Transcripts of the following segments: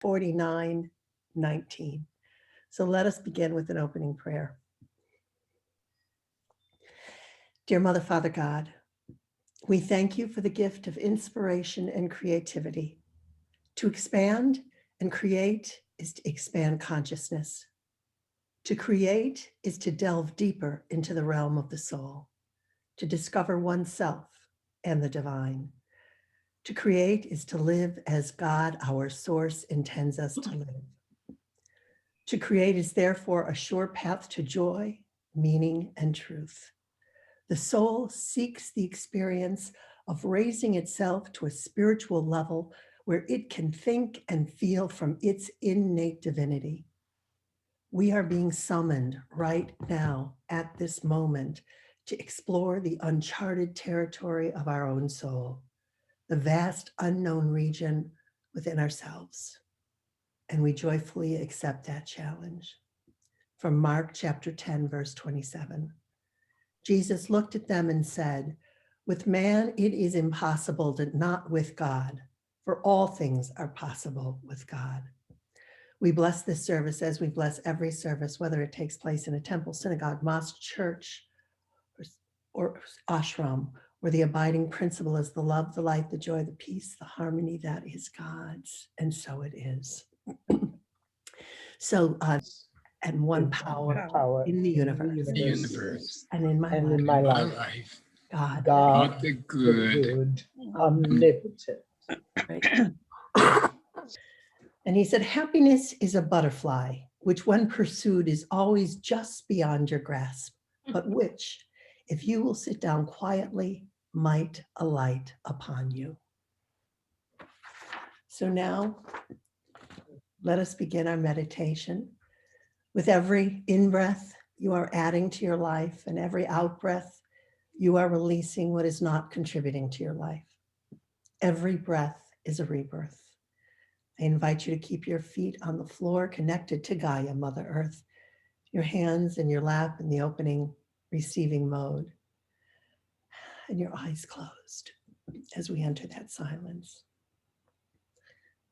49:19. So let us begin with an opening prayer. Dear Mother, Father God, we thank you for the gift of inspiration and creativity. To expand and create is to expand consciousness. To create is to delve deeper into the realm of the soul, to discover oneself and the divine. To create is to live as God, our source, intends us to live. To create is therefore a sure path to joy, meaning, and truth. The soul seeks the experience of raising itself to a spiritual level where it can think and feel from its innate divinity. We are being summoned right now at this moment to explore the uncharted territory of our own soul, the vast unknown region within ourselves. And we joyfully accept that challenge. From Mark chapter 10, verse 27. Jesus looked at them and said, "With man it is impossible, but not with God, for all things are possible with God." We bless this service as we bless every service, whether it takes place in a temple, synagogue, mosque, church, or ashram, where the abiding principle is the love, the light, the joy, the peace, the harmony that is God's, and so it is. So, and one power in the universe, and in my life, God the good, omnipotent. Right. And he said, happiness is a butterfly, which when pursued is always just beyond your grasp, but which, if you will sit down quietly, might alight upon you. So now, let us begin our meditation. With every in-breath, you are adding to your life, and every out-breath, you are releasing what is not contributing to your life. Every breath is a rebirth. I invite you to keep your feet on the floor connected to Gaia, Mother Earth, your hands in your lap in the opening receiving mode, and your eyes closed as we enter that silence.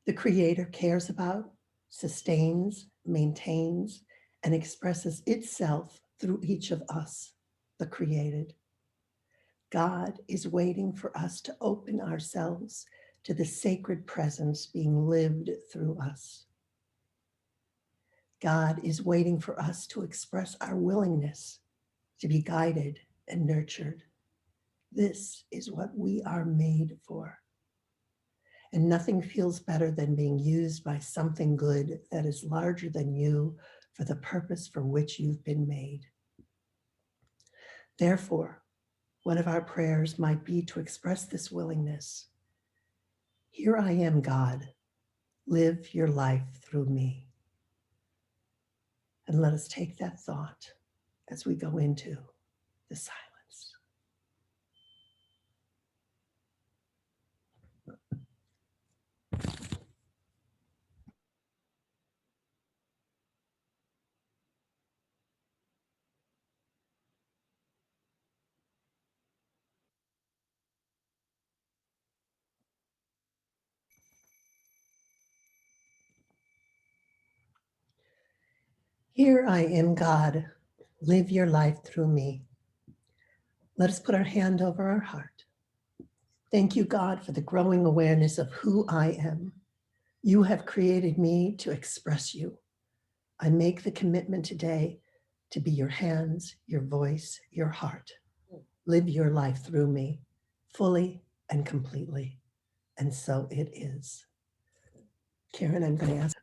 The Creator cares about, sustains, maintains, and expresses itself through each of us, the created. God is waiting for us to open ourselves to the sacred presence being lived through us. God is waiting for us to express our willingness to be guided and nurtured. This is what we are made for. And nothing feels better than being used by something good that is larger than you for the purpose for which you've been made. Therefore, one of our prayers might be to express this willingness. Here I am, God. Live your life through me. And let us take that thought as we go into the silence. Here I am, God. Live your life through me. Let us put our hand over our heart. Thank you, God, for the growing awareness of who I am. You have created me to express you. I make the commitment today to be your hands, your voice, your heart. Live your life through me, fully and completely. And so it is. Karen, I'm going to ask.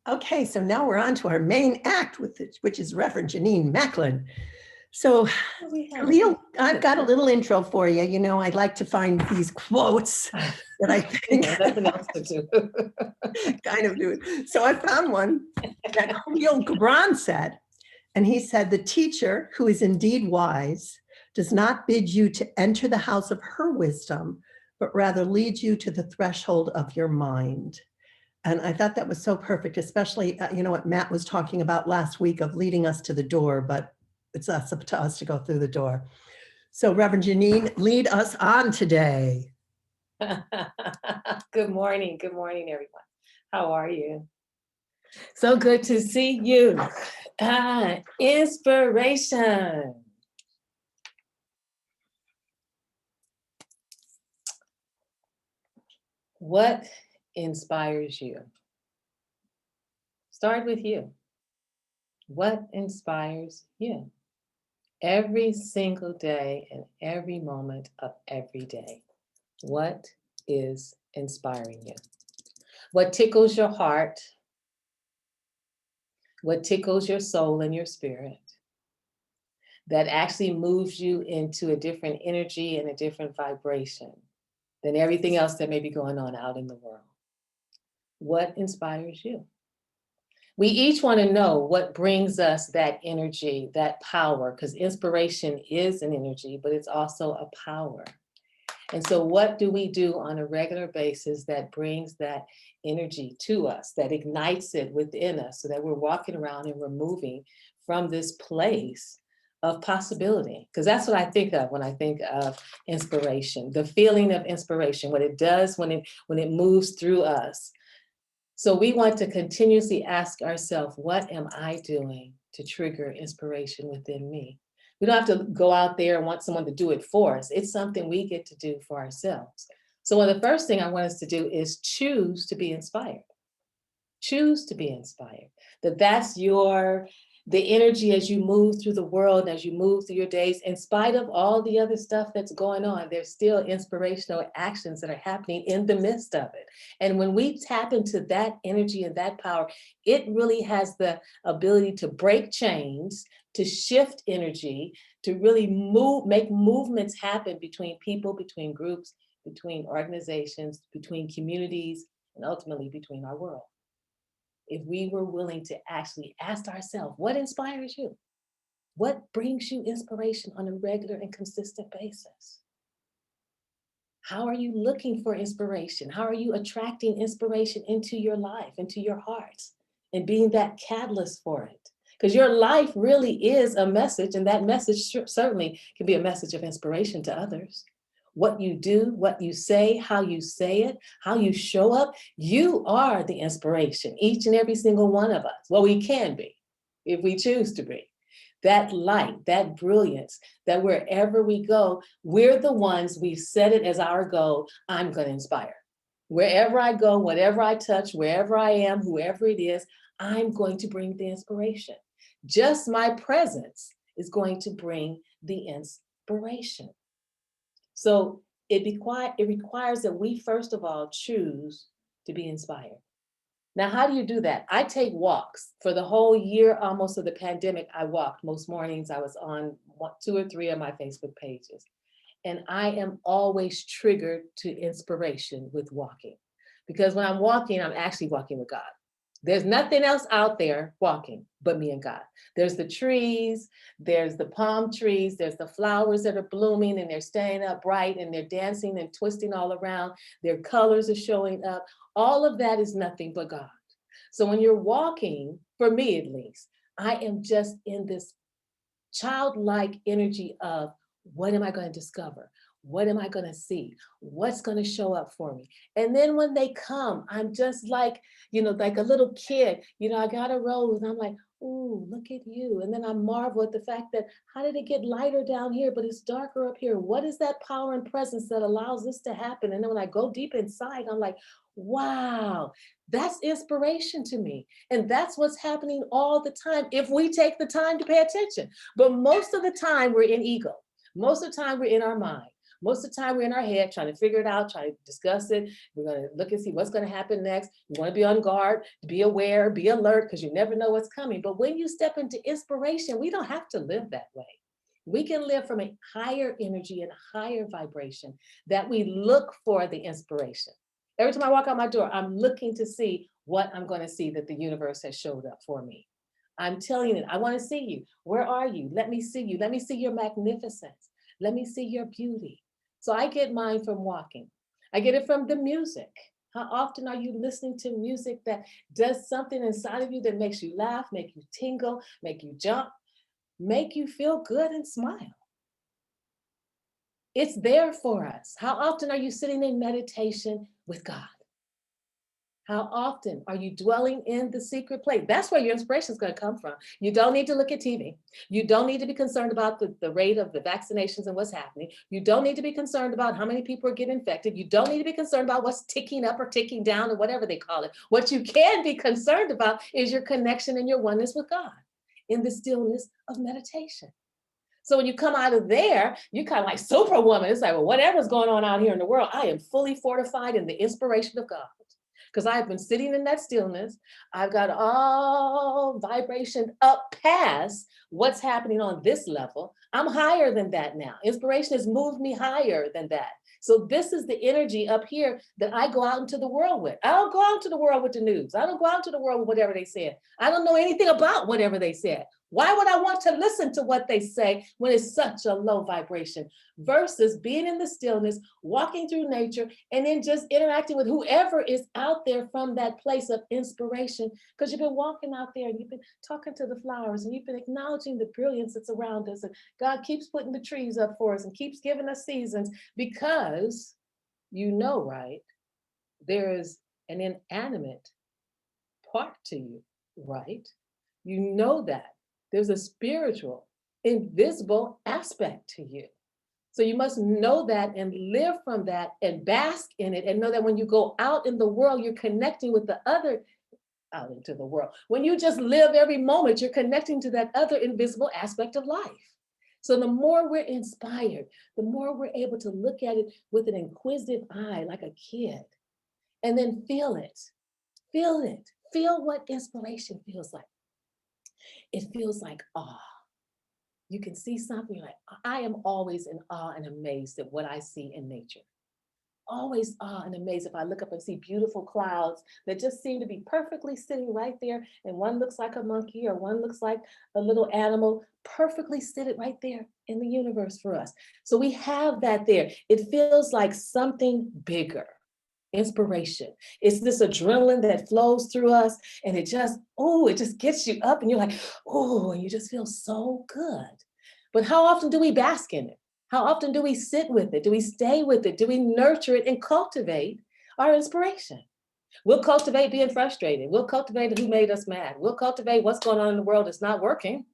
Okay, so now we're on to our main act, which is Reverend Jenenne Macklin. So I've got a little intro for you. You know, I like to find these quotes that I think nothing else to do. kind of do it. So I found one that Khalil Gibran said, and he said, the teacher who is indeed wise does not bid you to enter the house of her wisdom, but rather leads you to the threshold of your mind. And I thought that was so perfect, especially, you know, what Matt was talking about last week of leading us to the door, but it's up to us to go through the door. So Reverend Jenenne, lead us on today. Good morning, everyone. How are you? So good to see you. Inspiration. What inspires you? Start with you. What inspires you? Every single day and every moment of every day. What is inspiring you? What tickles your heart? What tickles your soul and your spirit? That actually moves you into a different energy and a different vibration than everything else that may be going on out in the world. What inspires you? We each want to know what brings us that energy, that power, because inspiration is an energy, but it's also a power. And so what do we do on a regular basis that brings that energy to us, that ignites it within us so that we're walking around and we're moving from this place of possibility? Because that's what I think of when I think of inspiration, the feeling of inspiration, what it does when it moves through us. So we want to continuously ask ourselves, what am I doing to trigger inspiration within me? We don't have to go out there and want someone to do it for us. It's something we get to do for ourselves. So one of the first thing I want us to do is choose to be inspired. Choose to be inspired. That's the energy as you move through the world, as you move through your days, in spite of all the other stuff that's going on, there's still inspirational actions that are happening in the midst of it. And when we tap into that energy and that power, it really has the ability to break chains, to shift energy, to really make movements happen between people, between groups, between organizations, between communities, and ultimately between our world. If we were willing to actually ask ourselves, what inspires you? What brings you inspiration on a regular and consistent basis? How are you looking for inspiration? How are you attracting inspiration into your life, into your heart, and being that catalyst for it? Because your life really is a message, and that message certainly can be a message of inspiration to others. What you do, what you say, how you say it, how you show up, you are the inspiration, each and every single one of us. Well, we can be, if we choose to be. That light, that brilliance, that wherever we go, we're the ones, we've set it as our goal, I'm going to inspire. Wherever I go, whatever I touch, wherever I am, whoever it is, I'm going to bring the inspiration. Just my presence is going to bring the inspiration. So it requires that we, first of all, choose to be inspired. Now, how do you do that? I take walks. For the whole year almost of the pandemic, I walked. Most mornings I was on 2 or 3 of my Facebook pages. And I am always triggered to inspiration with walking. Because when I'm walking, I'm actually walking with God. There's nothing else out there walking but me and God. There's the trees, there's the palm trees, there's the flowers that are blooming and they're staying up bright and they're dancing and twisting all around. Their colors are showing up. All of that is nothing but God. So when you're walking, for me at least, I am just in this childlike energy of what am I going to discover? What am I going to see? What's going to show up for me? And then when they come, I'm just like, like a little kid, I got a rose and I'm like, ooh, look at you. And then I marvel at the fact that how did it get lighter down here, but it's darker up here? What is that power and presence that allows this to happen? And then when I go deep inside, I'm like, wow, that's inspiration to me. And that's what's happening all the time if we take the time to pay attention. But most of the time we're in ego. Most of the time we're in our mind. Most of the time we're in our head trying to figure it out, trying to discuss it. We're going to look and see what's going to happen next. You want to be on guard, be aware, be alert, because you never know what's coming. But when you step into inspiration, we don't have to live that way. We can live from a higher energy and a higher vibration that we look for the inspiration. Every time I walk out my door, I'm looking to see what I'm going to see that the universe has showed up for me. I'm telling it, I want to see you. Where are you? Let me see you. Let me see your magnificence. Let me see your beauty. So I get mine from walking. I get it from the music. How often are you listening to music that does something inside of you that makes you laugh, make you tingle, make you jump, make you feel good and smile? It's there for us. How often are you sitting in meditation with God? How often are you dwelling in the secret place? That's where your inspiration is going to come from. You don't need to look at TV. You don't need to be concerned about the rate of the vaccinations and what's happening. You don't need to be concerned about how many people are getting infected. You don't need to be concerned about what's ticking up or ticking down or whatever they call it. What you can be concerned about is your connection and your oneness with God in the stillness of meditation. So when you come out of there, you're kind of like superwoman. It's like, well, whatever's going on out here in the world, I am fully fortified in the inspiration of God. Because I've been sitting in that stillness. I've got all vibration up past what's happening on this level. I'm higher than that now. Inspiration has moved me higher than that. So this is the energy up here that I go out into the world with. I don't go out into the world with the news. I don't go out into the world with whatever they said. I don't know anything about whatever they said. Why would I want to listen to what they say when it's such a low vibration versus being in the stillness, walking through nature, and then just interacting with whoever is out there from that place of inspiration? Because you've been walking out there and you've been talking to the flowers and you've been acknowledging the brilliance that's around us. And God keeps putting the trees up for us and keeps giving us seasons because you know, right? There is an inanimate part to you, right? You know that. There's a spiritual, invisible aspect to you. So you must know that and live from that and bask in it and know that when you go out in the world, you're connecting with the other out into the world. When you just live every moment, you're connecting to that other invisible aspect of life. So the more we're inspired, the more we're able to look at it with an inquisitive eye, like a kid, and then feel it, feel what inspiration feels like. It feels like awe. You can see something like, I am always in awe and amazed at what I see in nature. Always awe and amazed if I look up and see beautiful clouds that just seem to be perfectly sitting right there. And one looks like a monkey or one looks like a little animal, perfectly seated right there in the universe for us. So we have that there. It feels like something bigger. Inspiration. It's this adrenaline that flows through us and it just gets you up and you're like, oh, and you just feel so good. But how often do we bask in it? How often do we sit with it? Do we stay with it? Do we nurture it and cultivate our inspiration? We'll cultivate being frustrated. We'll cultivate who made us mad. We'll cultivate what's going on in the world that's not working.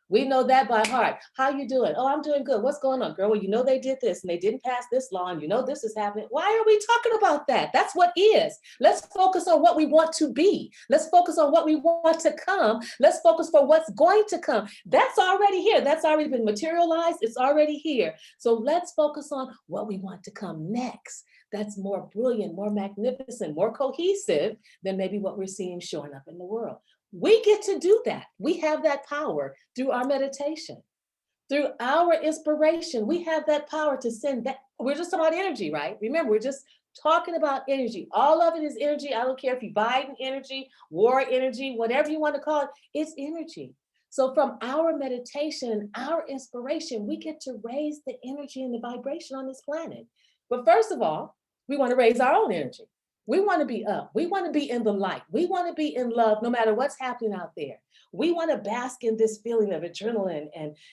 We know that by heart. How you doing? Oh, I'm doing good. What's going on, girl? Well, you know they did this and they didn't pass this law and you know this is happening. Why are we talking about that? That's what is. Let's focus on what we want to be. Let's focus on what we want to come. Let's focus for what's going to come. That's already here. That's already been materialized. It's already here. So let's focus on what we want to come next. That's more brilliant, more magnificent, more cohesive than maybe what we're seeing showing up in the world. We get to do that. We have that power through our meditation, through our inspiration. We have that power to send that. We're just about energy, right? Remember, we're just talking about energy. All of it is energy. I don't care if you Biden energy, war energy, whatever you want to call it, it's energy. So from our meditation and our inspiration, we get to raise the energy and the vibration on this planet. But first of all, we want to raise our own energy. We want to be up. We want to be in the light. We want to be in love no matter what's happening out there. We want to bask in this feeling of adrenaline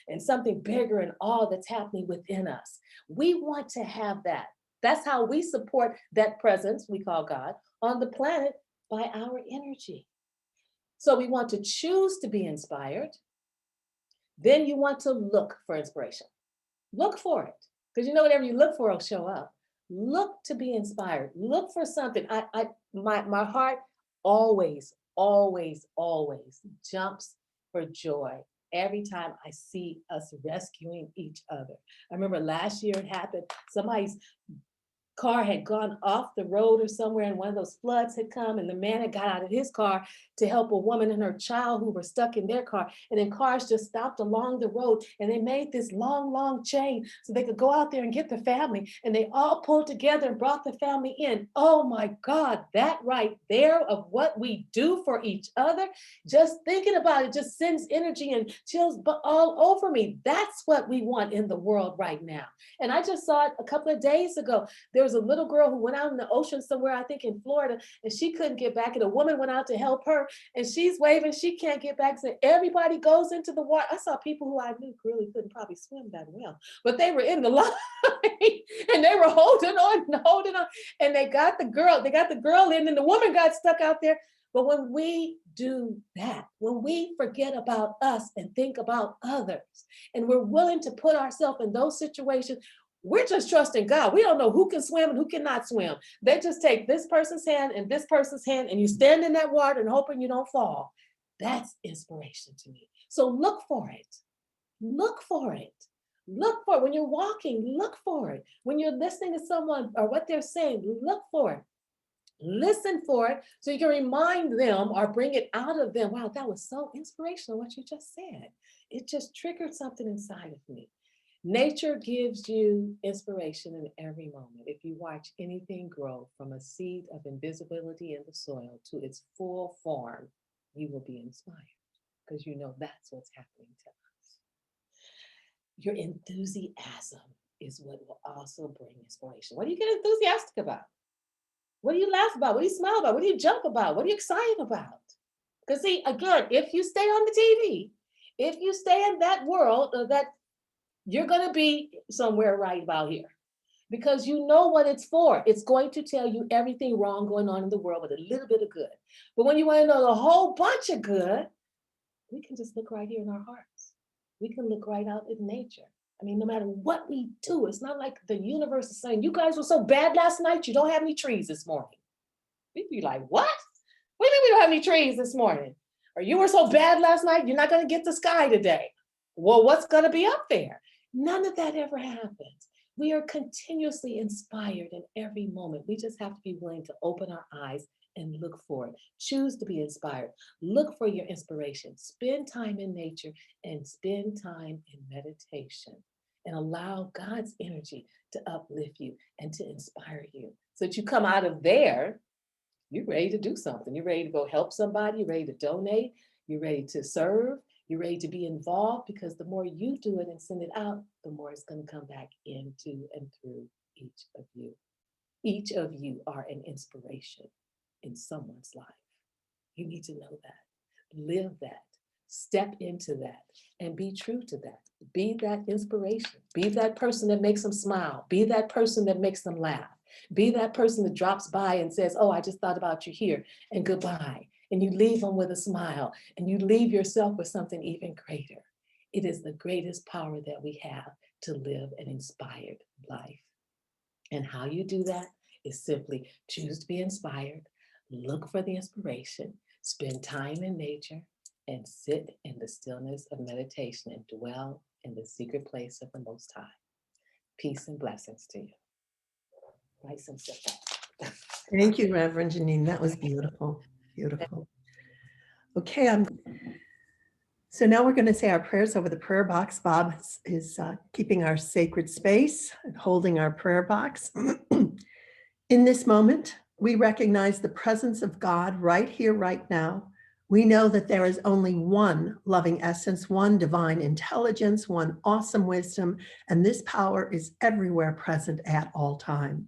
and something bigger and all that's happening within us. We want to have that. That's how we support that presence we call God on the planet, by our energy. So we want to choose to be inspired. Then you want to look for inspiration. Look for it. Because you know whatever you look for will show up. Look to be inspired. Look for something. My heart always jumps for joy every time I see us rescuing each other. I remember last year it happened. Somebody's car had gone off the road or somewhere and one of those floods had come and the man had got out of his car to help a woman and her child who were stuck in their car, and then cars just stopped along the road and they made this long chain so they could go out there and get the family, and they all pulled together and brought the family in. Oh my God, that right there of what we do for each other, just thinking about it just sends energy and chills all over me. That's what we want in the world right now. And I just saw it a couple of days ago. There's was a little girl who went out in the ocean somewhere, I think in Florida, and she couldn't get back. And a woman went out to help her, and she's waving, she can't get back. So everybody goes into the water. I saw people who I knew really couldn't probably swim that well, but they were in the line and they were holding on and holding on. And they got the girl in, and the woman got stuck out there. But when we do that, when we forget about us and think about others, and we're willing to put ourselves in those situations, we're just trusting God. We don't know who can swim and who cannot swim. They just take this person's hand and this person's hand, and you stand in that water and hoping you don't fall. That's inspiration to me. So look for it. Look for it. Look for it. When you're walking, look for it. When you're listening to someone or what they're saying, look for it. Listen for it so you can remind them or bring it out of them. Wow, that was so inspirational what you just said. It just triggered something inside of me. Nature gives you inspiration in every moment. If you watch anything grow from a seed of invisibility in the soil to its full form, you will be inspired because you know that's what's happening to us. Your enthusiasm is what will also bring inspiration. What do you get enthusiastic about? What do you laugh about? What do you smile about? What do you jump about? What are you excited about? Because see, again, if you stay on the TV, if you stay in that world, that you're going to be somewhere right about here. Because you know what it's for. It's going to tell you everything wrong going on in the world with a little bit of good. But when you want to know the whole bunch of good, we can just look right here in our hearts. We can look right out in nature. I mean, no matter what we do, it's not like the universe is saying, you guys were so bad last night, you don't have any trees this morning. We'd be like, what? What do you mean we don't have any trees this morning? Or you were so bad last night, you're not going to get the sky today. Well, what's going to be up there? None of that ever happens. We are continuously inspired in every moment. We just have to be willing to open our eyes and look for it. Choose to be inspired. Look for your inspiration. Spend time in nature and spend time in meditation. And allow God's energy to uplift you and to inspire you. So that you come out of there, you're ready to do something. You're ready to go help somebody. You're ready to donate. You're ready to serve. You're ready to be involved, because the more you do it and send it out, the more it's going to come back into and through each of you. Each of you are an inspiration in someone's life. You need to know that. Live that. Step into that and be true to that. Be that inspiration. Be that person that makes them smile. Be that person that makes them laugh. Be that person that drops by and says, oh, I just thought about you here, and goodbye. And you leave them with a smile, and you leave yourself with something even greater. It is the greatest power that we have to live an inspired life. And how you do that is simply choose to be inspired, look for the inspiration, spend time in nature, and sit in the stillness of meditation and dwell in the secret place of the Most High. Peace and blessings to you. Nice and simple. Thank you, Reverend Jenenne. That was beautiful. Beautiful. Okay, so now we're going to say our prayers over the prayer box. Bob is keeping our sacred space and holding our prayer box. In this moment, we recognize the presence of God right here, right now. We know that there is only one loving essence, one divine intelligence, one awesome wisdom, and this power is everywhere present at all time.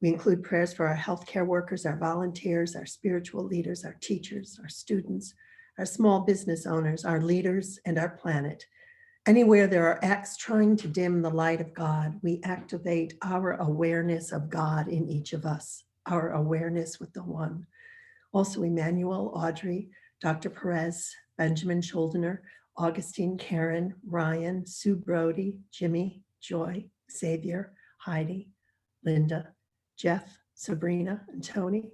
We include prayers for our healthcare workers, our volunteers, our spiritual leaders, our teachers, our students, our small business owners, our leaders, and our planet. Anywhere there are acts trying to dim the light of God, we activate our awareness of God in each of us, our awareness with the One. Also, Emmanuel, Audrey, Dr. Perez, Benjamin Schuldiner, Augustine, Karen, Ryan, Sue Brody, Jimmy, Joy, Xavier, Heidi, Linda, Jeff, Sabrina, and Tony,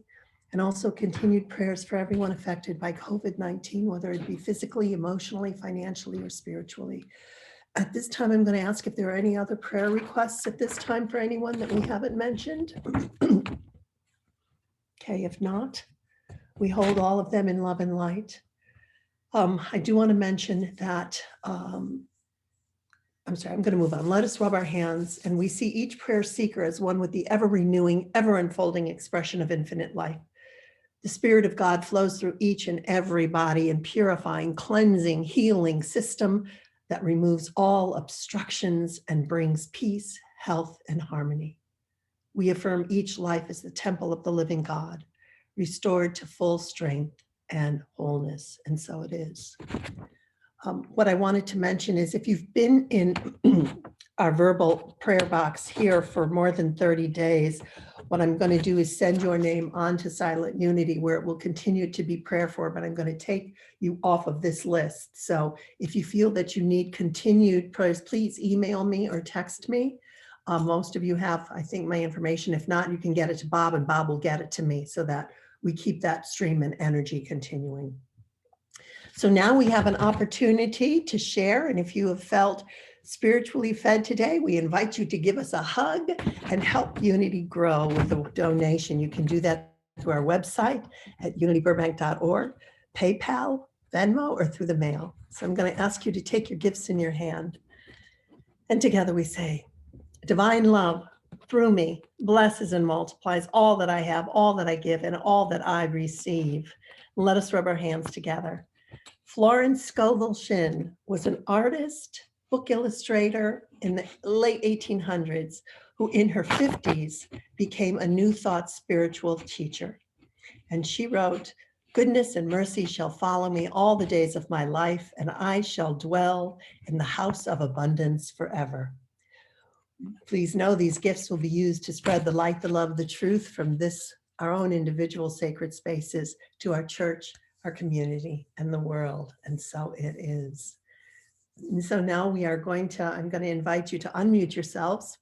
and also continued prayers for everyone affected by COVID-19, whether it be physically, emotionally, financially, or spiritually. At this time, I'm going to ask if there are any other prayer requests at this time for anyone that we haven't mentioned. Okay, if not, we hold all of them in love and light. I do want to mention that, I'm sorry, I'm going to move on. Let us rub our hands, and we see each prayer seeker as one with the ever-renewing, ever-unfolding expression of infinite life. The Spirit of God flows through each and every body in purifying, cleansing, healing system that removes all obstructions and brings peace, health, and harmony. We affirm each life is the temple of the living God, restored to full strength and wholeness. And so it is. What I wanted to mention is if you've been in our verbal prayer box here for more than 30 days, what I'm going to do is send your name on to Silent Unity, where it will continue to be prayer for, but I'm going to take you off of this list. So if you feel that you need continued prayers, please email me or text me. Most of you have, I think, my information. If not, you can get it to Bob, and Bob will get it to me so that we keep that stream and energy continuing. So now we have an opportunity to share, and if you have felt spiritually fed today, we invite you to give us a hug and help Unity grow with a donation. You can do that through our website at unityburbank.org, PayPal, Venmo, or through the mail. So I'm going to ask you to take your gifts in your hand. And together we say, divine love through me blesses and multiplies all that I have, all that I give, and all that I receive. Let us rub our hands together. Florence Scovel Shinn was an artist, book illustrator in the late 1800s, who in her 50s became a New Thought spiritual teacher. And she wrote, "Goodness and mercy shall follow me all the days of my life, and I shall dwell in the house of abundance forever." Please know these gifts will be used to spread the light, the love, the truth from this, our own individual sacred spaces, to our church, our community, and the world. And so it is. And so now I'm going to invite you to unmute yourselves.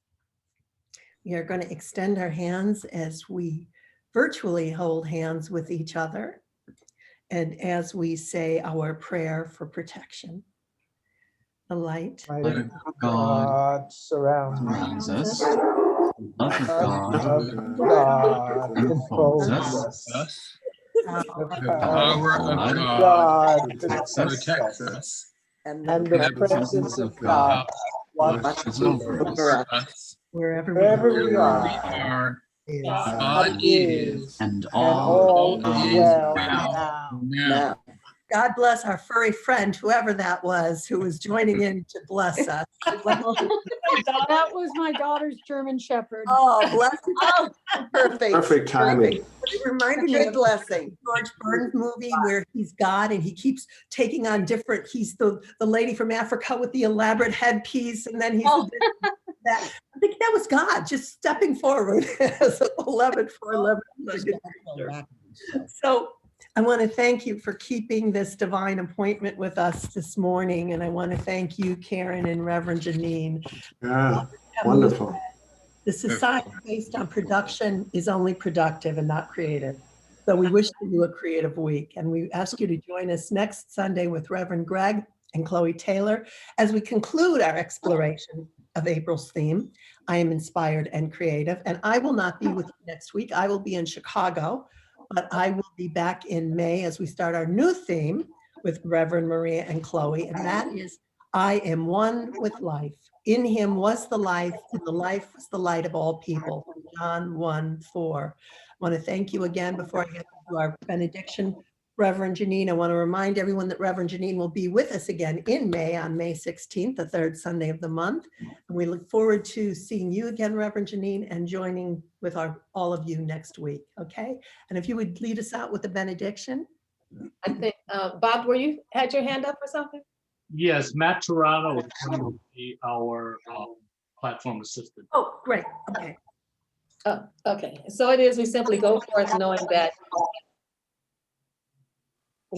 We are going to extend our hands as we virtually hold hands with each other, and as we say our prayer for protection. The light of God surrounds us. The love of God enfolds us. The power of God protects us. And the presence of God watches over us. wherever Wherever we are, God is, and all is well now. God bless our furry friend, whoever that was, who was joining in to bless us. That was my daughter's German Shepherd. Oh, bless you. Oh, perfect timing. It reminded me Good of blessing. George Burns movie where he's God and he keeps taking on different, he's the lady from Africa with the elaborate headpiece, and then he's that. I think that was God just stepping forward as a 11 So I want to thank you for keeping this divine appointment with us this morning. And I want to thank you, Karen and Reverend Jenenne. Yeah, wonderful. The society based on production is only productive and not creative. So we wish you a creative week. And we ask you to join us next Sunday with Reverend Greg and Chloe Taylor as we conclude our exploration of April's theme, I Am Inspired and Creative. And I will not be with you next week. I will be in Chicago, but I will be back in May as we start our new theme with Reverend Maria and Chloe. And that is, I am one with life. In him was the life, and the life was the light of all people. John 1:4. I want to thank you again before I get to our benediction. Reverend Jenenne, I want to remind everyone that Reverend Jenenne will be with us again in May on May 16th, the third Sunday of the month. And we look forward to seeing you again, Reverend Jenenne, and joining with all of you next week, okay? And if you would lead us out with a benediction. I think, Bob, had your hand up for something? Yes, Matt Toronto is going to be our platform assistant. Oh, great, okay. Oh, okay. So it is, we simply go forth knowing that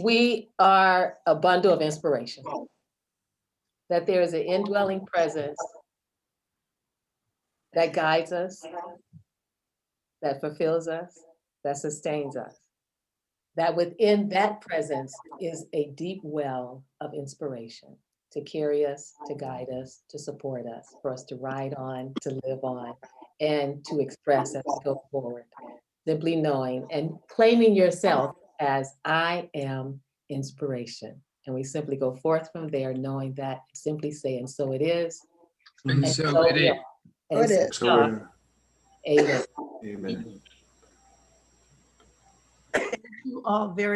we are a bundle of inspiration, that there is an indwelling presence that guides us, that fulfills us, that sustains us, that within that presence is a deep well of inspiration to carry us, to guide us, to support us, for us to ride on, to live on, and to express as we go forward. Simply knowing and claiming yourself as I am inspiration. And we simply go forth from there knowing that, simply say, and so it is. And so it is. And so So, amen. amen. Thank you all very